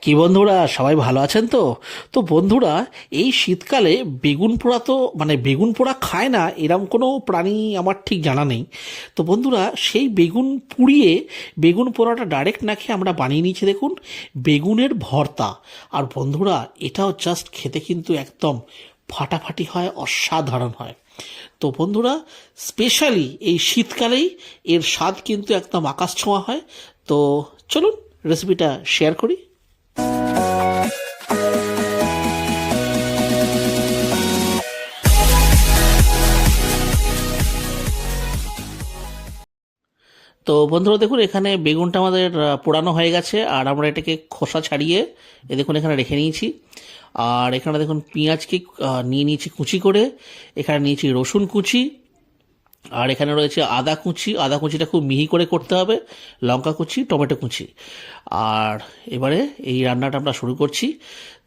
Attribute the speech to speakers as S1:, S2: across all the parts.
S1: কি বন্ধুরা, সবাই ভালো আছেন তো? তো বন্ধুরা, এই শীতকালে বেগুন পোড়া তো বেগুন পোড়া খায় না এরম কোনো প্রাণী আমার ঠিক জানা নেই। তো বন্ধুরা, সেই বেগুন পুড়িয়ে বেগুন পোড়াটা ডাইরেক্ট না খেয়ে আমরা বানিয়ে নিয়েছি দেখুন বেগুনের ভর্তা। আর বন্ধুরা, এটাও জাস্ট খেতে কিন্তু একদম ফাটাফাটি হয়, অসাধারণ হয়। তো বন্ধুরা, স্পেশালি এই শীতকালেই এর স্বাদ কিন্তু একদম আকাশ ছোঁয়া হয়। তো চলুন রেসিপিটা শেয়ার করি। তো বন্ধুরা দেখুন, এখানে বেগুনটা আমাদের পোড়ানো হয়ে গেছে, আর আমরা এটাকে খোসা ছাড়িয়ে দেখুন এখানে রেখে নিয়েছি। আর এখানে দেখুন পেঁয়াজকে নিয়ে নিয়েছি কুচি করে, এখানে নিয়েছি রসুন কুচি, আর এখানে রয়েছে আদা কুচি। আদা কুচিটা খুব মিহি করে করতে হবে, লঙ্কা কুচি, টমেটো কুচি। আর এবারে এই রান্নাটা আমরা শুরু করছি।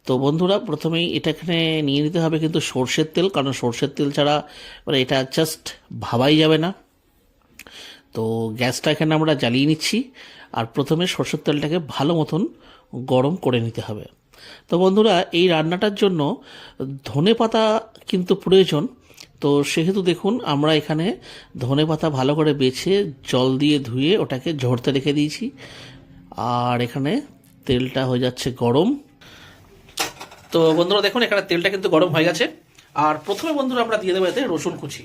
S1: তো বন্ধুরা, প্রথমেই এটা এখানে নিয়ে নিতে হবে কিন্তু সর্ষের তেল, কারণ সর্ষের তেল ছাড়া এটা জাস্ট ভাবাই যাবে না। তো গ্যাসটা এখানে আমরা জ্বালিয়ে নিচ্ছি, আর প্রথমে সরষের তেলটাকে ভালো মতন গরম করে নিতে হবে। তো বন্ধুরা, এই রান্নাটার জন্য ধনে পাতা কিন্তু প্রয়োজন। তো সেহেতু দেখুন আমরা এখানে ধনে পাতা ভালো করে বেছে জল দিয়ে ধুয়ে ওটাকে ঝরতে রেখে দিয়েছি। আর এখানে তেলটা হয়ে যাচ্ছে গরম। তো বন্ধুরা দেখুন, এখানে তেলটা কিন্তু গরম হয়ে গেছে। আর প্রথমে বন্ধুরা আমরা দিয়ে দেবো এতে রসুন কুচি।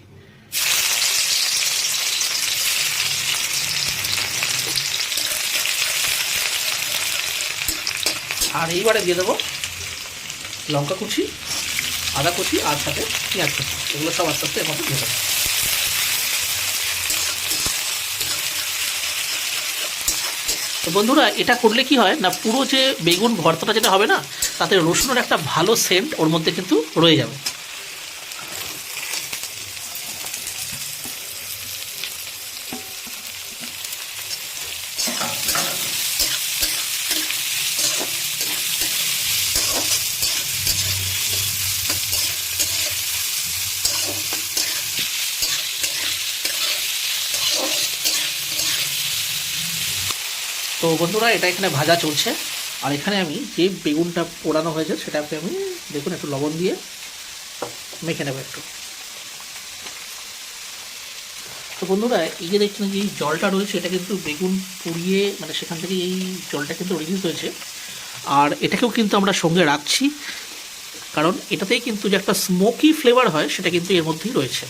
S1: আর এইবারে দিয়ে দেবো লঙ্কা কুচি, আদা কুচি, আর সাথে পেঁয়াজ কুচি। এগুলো সব আস্তে আস্তে এর মধ্যে দিয়ে দেবো। তো বন্ধুরা, এটা করলে কি হয় না, পুরো যে বেগুন ভর্তাটা যেটা হবে না, তাতে রসুনের একটা ভালো সেন্ট ওর মধ্যে কিন্তু রয়ে যাবে। তো বন্ধুরা, এটা এখানে ভাজা চলছে। আর এখানে আমি যে বেগুনটা পোড়ানো হয়েছে সেটাকে আমি দেখুন একটু লবণ দিয়ে মেখে নেবো একটু। তো বন্ধুরা, এই যে দেখছেন যে এই জলটা রয়েছে, এটা কিন্তু বেগুন পুড়িয়ে সেখান থেকে এই জলটা কিন্তু রিলিজ হয়েছে। আর এটাকেও কিন্তু আমরা সঙ্গে রাখছি, কারণ এটাতেই কিন্তু যে একটা স্মোকি ফ্লেভার হয় সেটা কিন্তু এর মধ্যেই রয়েছে।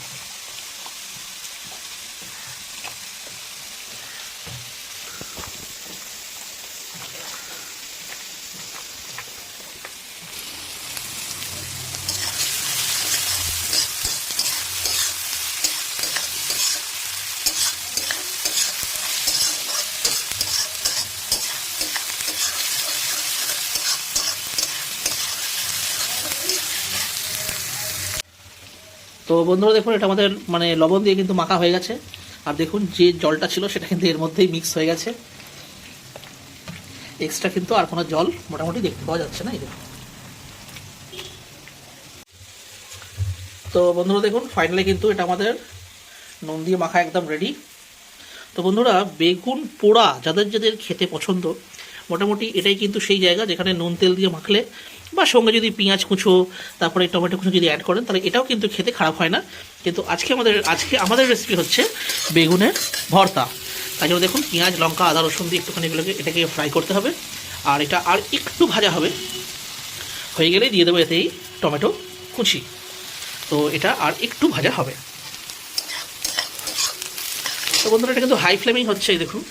S1: তো বন্ধুরা দেখুন, এটা আমাদের লবণ দিয়ে কিন্তু মাখা হয়ে গেছে। আর দেখুন যে জলটা ছিল সেটা কিন্তু এর মধ্যেই মিক্স হয়ে গেছে। এক্সট্রা কিন্তু আর কোনো জল মোটামুটি দেখতে পাওয়া যাচ্ছে না। এই দেখুন। তো বন্ধুরা দেখুন, ফাইনালি কিন্তু এটা আমাদের নুন দিয়ে মাখা একদম রেডি। তো বন্ধুরা, বেগুন পোড়া যাদের যাদের খেতে পছন্দ, মোটামুটি এটাই কিন্তু সেই জায়গা যেখানে নুন তেল দিয়ে মাখলে বা সঙ্গে যদি পেঁয়াজ কুচো তারপরে টমেটো কুচো যদি অ্যাড করেন, তাহলে এটাও কিন্তু খেতে খারাপ হয় না। কিন্তু আজকে আমাদের রেসিপি হচ্ছে বেগুনের ভর্তা। তাই জন্য দেখুন, পেঁয়াজ, লঙ্কা, আদা, রসুন দিয়ে একটুখানি এটাকে ফ্রাই করতে হবে। আর এটা আর একটু ভাজা হবে, হয়ে গেলেই দিয়ে দেবো এতেই টমেটো কুচি। তো এটা আর একটু ভাজা হবে। তো বন্ধুরা, এটা কিন্তু হাই ফ্লেমিং হচ্ছে, এই দেখুন।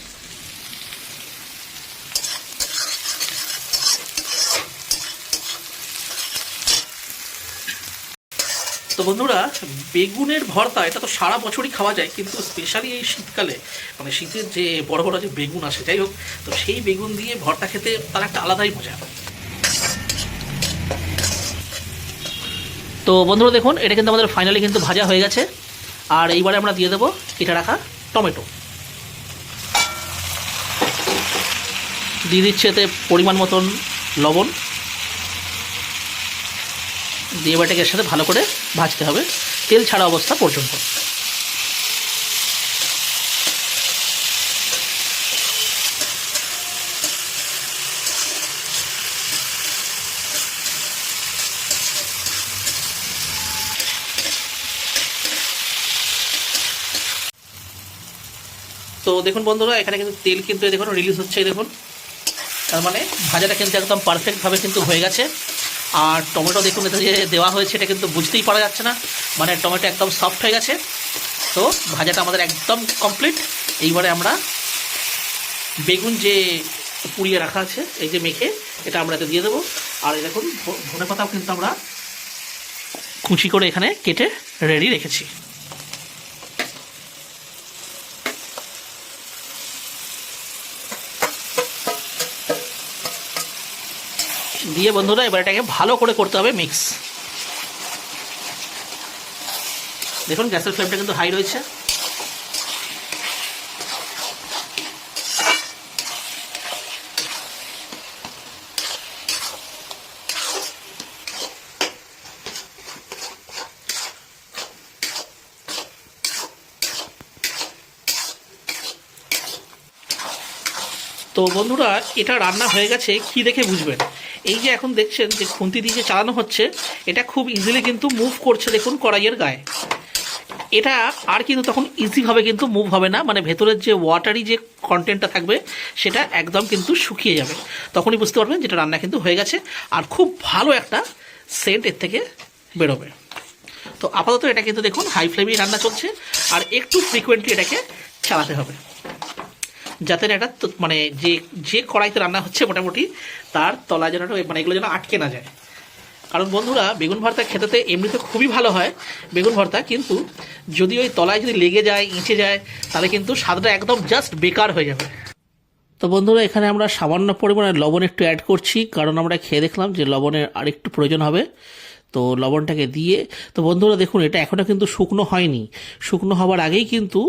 S1: তো বন্ধুরা, বেগুনের ভর্তা এটা তো সারা বছরই খাওয়া যায়, কিন্তু স্পেশালি এই শীতকালে শীতের যে বড় বড় যে বেগুন আসে, যাই হোক, তো সেই বেগুন দিয়ে ভর্তা খেতে তার একটা আলাদাই মজা। তো বন্ধুরা দেখুন, এটা কিন্তু আমাদের ফাইনালি কিন্তু ভাজা হয়ে গেছে। আর এইবারে আমরা দিয়ে দেবো কেটে রাখা টমেটো। দিয়ে দিচ্ছে এতে পরিমাণ মতন লবণ, দিয়ে এটাকে এর সাথে ভালো করে ভাজতে হবে তেল ছাড়া অবস্থা পর্যন্ত। তো দেখুন বন্ধুরা, এখানে কিন্তু তেল কিন্তু দেখুন রিলিজ হচ্ছে, দেখুন। তার মানে ভাজাটা কিন্তু একদম পারফেক্টভাবে কিন্তু হয়ে গেছে। আর টমেটো দেখুন এতে যে দেওয়া হয়েছে এটা কিন্তু বুঝতেই পারা যাচ্ছে না, মানে টমেটো একদম সফট হয়ে গেছে। তো ভাজাটা আমাদের একদম কমপ্লিট। এইবারে আমরা বেগুন যে পুড়িয়ে রাখা আছে, এই যে মেখে, এটা আমরা এতে দিয়ে দেবো। আর এই দেখুন ধনেপাতাও কিন্তু আমরা কুচি করে এখানে কেটে রেডি রেখেছি। দিয়ে বন্ধুরা এবার এটাকে ভালো করে করতে হবে মিক্স। দেখুন গ্যাসের ফ্লেমটা কিন্তু হাই রয়েছে। তো বন্ধুরা এটা রান্না হয়ে গেছে কি দেখে বুঝবেন, এই যে এখন দেখছেন যে খুন্তি দিয়ে যে চালানো হচ্ছে, এটা খুব ইজিলি কিন্তু মুভ করছে দেখুন কড়াইয়ের গায়ে। এটা আর কিন্তু তখন ইজিভাবে কিন্তু মুভ হবে না, মানে ভেতরের যে ওয়াটারি যে কন্টেন্টটা থাকবে সেটা একদম কিন্তু শুকিয়ে যাবে। তখনই বুঝতে পারবেন যেটা রান্না কিন্তু হয়ে গেছে, আর খুব ভালো একটা সেন্ট এর থেকে বেরোবে। তো আপাতত এটা কিন্তু দেখুন হাই ফ্লেমেই রান্না চলছে, আর একটু ফ্রিকোয়েন্টলি এটাকে চালাতে হবে, যাতে এটা মানে যে কড়াইতে রান্না হচ্ছে মোটামুটি তার তলায় যেন মানে এগুলো যেন আটকে না যায়। কারণ বন্ধুরা বেগুন ভর্তা খেতে এমনিতে খুবই ভালো হয় বেগুন ভর্তা, কিন্তু যদি ওই তলায় যদি লেগে যায়, ইঁচে যায়, তাহলে কিন্তু স্বাদটা একদম জাস্ট বেকার হয়ে যাবে। তো বন্ধুরা এখানে আমরা সামান্য পরিমাণে লবণ একটু অ্যাড করছি, কারণ আমরা খেয়ে দেখলাম যে লবণের আরেকটু প্রয়োজন হবে। তো লবণটাকে দিয়ে, তো বন্ধুরা দেখুন এটা এখনও কিন্তু শুকনো হয়নি, শুকনো হওয়ার আগেই কিন্তু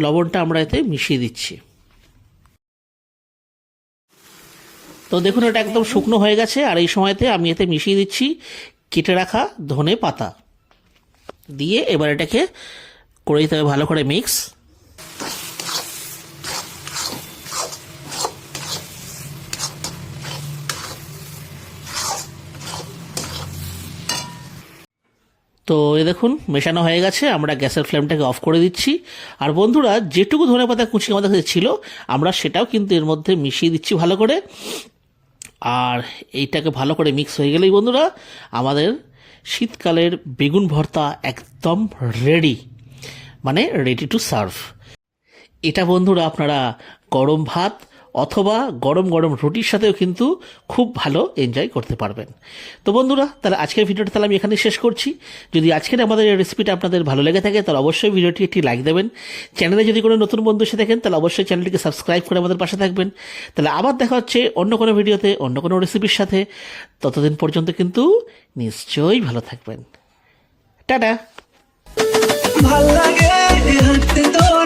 S1: লবণটা আমরা এতে মিশিয়ে দিচ্ছি। তো দেখুন এটা একদম শুকনো হয়ে গেছে, আর এই সময়তে আমি এতে মিশিয়ে দিচ্ছি কেটে রাখা ধনে পাতা দিয়ে। এবার এটাকে করে দিতে হবে ভালো করে মিক্স। তো এ দেখুন মেশানো হয়ে গেছে, আমরা গ্যাসের ফ্লেমটাকে অফ করে দিচ্ছি। আর বন্ধুরা যেটুকু ধনেপাতা কুচি আমাদের কাছে ছিল আমরা সেটাও কিন্তু এর মধ্যে মিশিয়ে দিচ্ছি ভালো করে। আর এইটাকে ভালো করে মিক্স হয়ে গেলেই বন্ধুরা আমাদের শীতকালের বেগুন ভর্তা একদম রেডি, মানে রেডি টু সার্ভ। এটা বন্ধুরা আপনারা গরম ভাত অথবা গরম গরম রুটির সাথেও কিন্তু খুব ভালো এনজয় করতে পারবেন। তো বন্ধুরা তাহলে আজকের ভিডিওটা তাহলে আমি এখানে শেষ করছি। যদি আজকের আমাদের এই রেসিপিটা আপনাদের ভালো লেগে থাকে তাহলে অবশ্যই ভিডিওটি একটি লাইক দেবেন। চ্যানেলে যদি কোনো নতুন বন্ধু এসে থাকেন তাহলে অবশ্যই চ্যানেলটিকে সাবস্ক্রাইব করে আমাদের পাশে থাকবেন। তাহলে আবার দেখা হচ্ছে অন্য কোনো ভিডিওতে অন্য কোনো রেসিপির সাথে। ততদিন পর্যন্ত কিন্তু নিশ্চয়ই ভালো থাকবেন। টাটা।
S2: ভাল লাগে হাঁটতে তোর